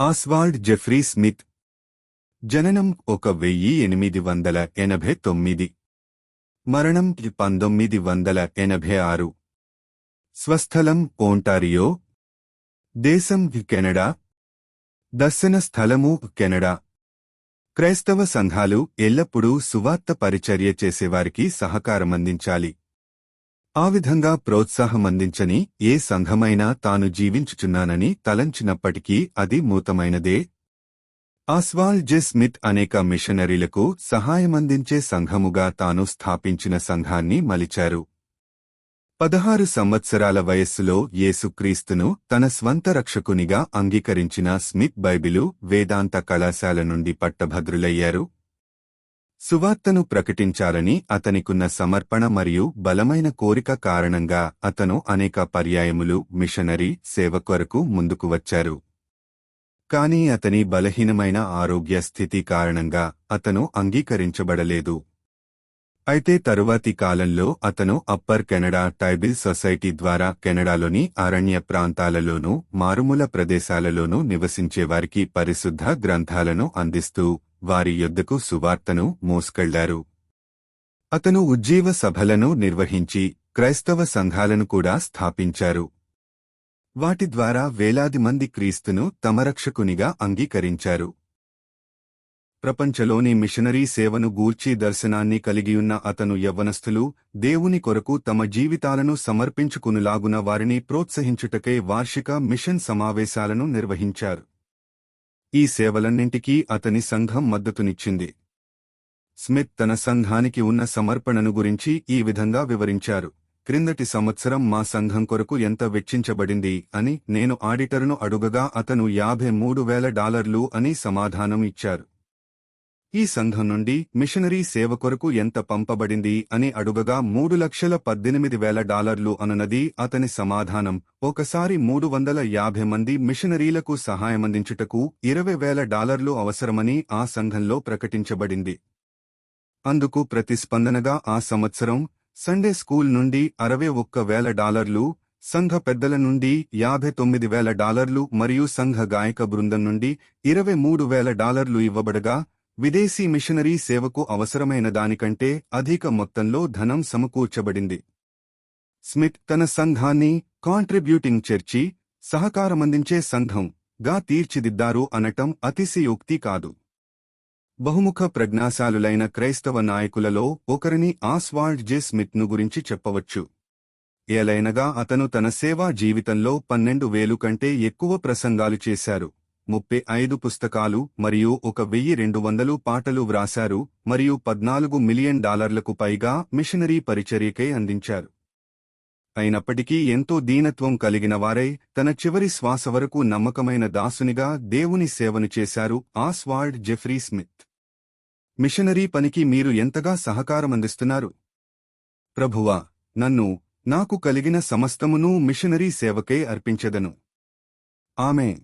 Oswald Jeffrey Smith జననం 1889 మరణం 1986 స్వస్థలం ఓంటారియో దేశం కెనడా దర్శన స్థలము కెనడా క్రైస్తవ సంఘాలు ఎల్లప్పుడూ సువార్త పరిచర్య చేసేవారికి సహకారమందించాలి. ఆ విధంగా ప్రోత్సాహమందించని ఏ సంఘమైనా తాను జీవించుచున్నానని తలంచినప్పటికీ అది మూతమైనదే. ఆస్వాల్డ్ జె స్మిత్ అనేక మిషనరీలకు సహాయమందించే సంఘముగా తాను స్థాపించిన సంఘాన్ని మలిచారు. 16 సంవత్సరాల వయస్సులో యేసుక్రీస్తును తన స్వంత రక్షకునిగా అంగీకరించిన స్మిత్ బైబిలు వేదాంత కళాశాల నుండి పట్టభద్రులయ్యారు. సువార్తను ప్రకటించాలని అతనికున్న సమర్పణ మరియు బలమైన కోరిక కారణంగా అతను అనేక పర్యాయములు మిషనరీ సేవ కొరకు ముందుకు వచ్చారు. కాని అతని బలహీనమైన ఆరోగ్య స్థితి కారణంగా అతను అంగీకరించబడలేదు. అయితే తరువాతి కాలంలో అతను అప్పర్ కెనడా ట్రైబల్ సొసైటీ ద్వారా కెనడాలోని అరణ్య ప్రాంతాలలోనూ మారుమూల ప్రదేశాలలోనూ నివసించేవారికి పరిశుద్ధ గ్రంథాలను అందిస్తూ వారి యొద్దకు సువార్తను మోసుకెళ్లారు. అతను ఉజ్జీవ సభలను నిర్వహించి క్రైస్తవ సంఘాలను కూడా స్థాపించారు. వాటి ద్వారా వేలాది మంది క్రీస్తును తమ రక్షకునిగా అంగీకరించారు. ప్రపంచలోని మిషనరీ సేవను గూర్చి దర్శనాన్ని కలిగియున్న అతను యవ్వనస్థులు దేవుని కొరకు తమ జీవితాలను సమర్పించుకునులాగున వారిని ప్రోత్సహించుటకై వార్షిక మిషన్ సమావేశాలను నిర్వహించారు. ఈ సేవలన్నింటికీ అతని సంఘం మద్దతునిచ్చింది. స్మిత్ తన సంఘానికి ఉన్న సమర్పణను గురించి ఈ విధంగా వివరించారు. క్రిందటి సంవత్సరం మా సంఘం కొరకు ఎంత వెచ్చించబడింది అని నేను ఆడిటరును అడుగగా అతను $53,000 అని సమాధానం ఇచ్చారు. ఈ సంఘం నుండి మిషనరీ సేవ కొరకు ఎంత పంపబడింది అని అడుగగా $3,18,000 అనునది అతని సమాధానం. ఒకసారి 350 మంది మిషనరీలకు సహాయమందించుటకు $20,000 అవసరమని ఆ సంఘంలో ప్రకటించబడింది. అందుకు ప్రతిస్పందనగా ఆ సంవత్సరం సండే స్కూల్ నుండి $61,000, సంఘ పెద్దల నుండి $59,000 మరియు సంఘ గాయక బృందం నుండి $23,000 ఇవ్వబడగా విదేశీ మిషనరీ సేవకు అవసరమైన దానికంటే అధిక మొత్తంలో ధనం సమకూర్చబడింది. స్మిత్ తన సంఘాన్ని కాంట్రిబ్యూటింగ్ చర్చి, సహకారమందించే సంఘం గా తీర్చిదిద్దారు అనటం అతిశయోక్తి కాదు. బహుముఖ ప్రజ్ఞాశాలులైన క్రైస్తవ నాయకులలో ఒకరిని ఆస్వాల్డ్ జె స్మిత్ను గురించి చెప్పవచ్చు. ఏలైనగా అతను తన సేవా జీవితంలో 12,000 కంటే ఎక్కువ ప్రసంగాలు చేశారు, 35 పుస్తకాలు మరియు 1,200 పాటలు వ్రాశారు మరియు $14 మిలియన్ పైగా మిషనరీ పరిచర్యకై అందించారు. అయినప్పటికీ ఎంతో దీనత్వం కలిగిన వారై తన చివరి శ్వాస వరకు నమ్మకమైన దాసునిగా దేవుని సేవను చేశారు ఆస్వాల్డ్ జెఫ్రీ స్మిత్. మిషనరీ పనికి మీరు ఎంతగా సహకారమందిస్తున్నారు? ప్రభువా, నాకు కలిగిన సమస్తమును మిషనరీ సేవకై అర్పించెదను. ఆమేన్.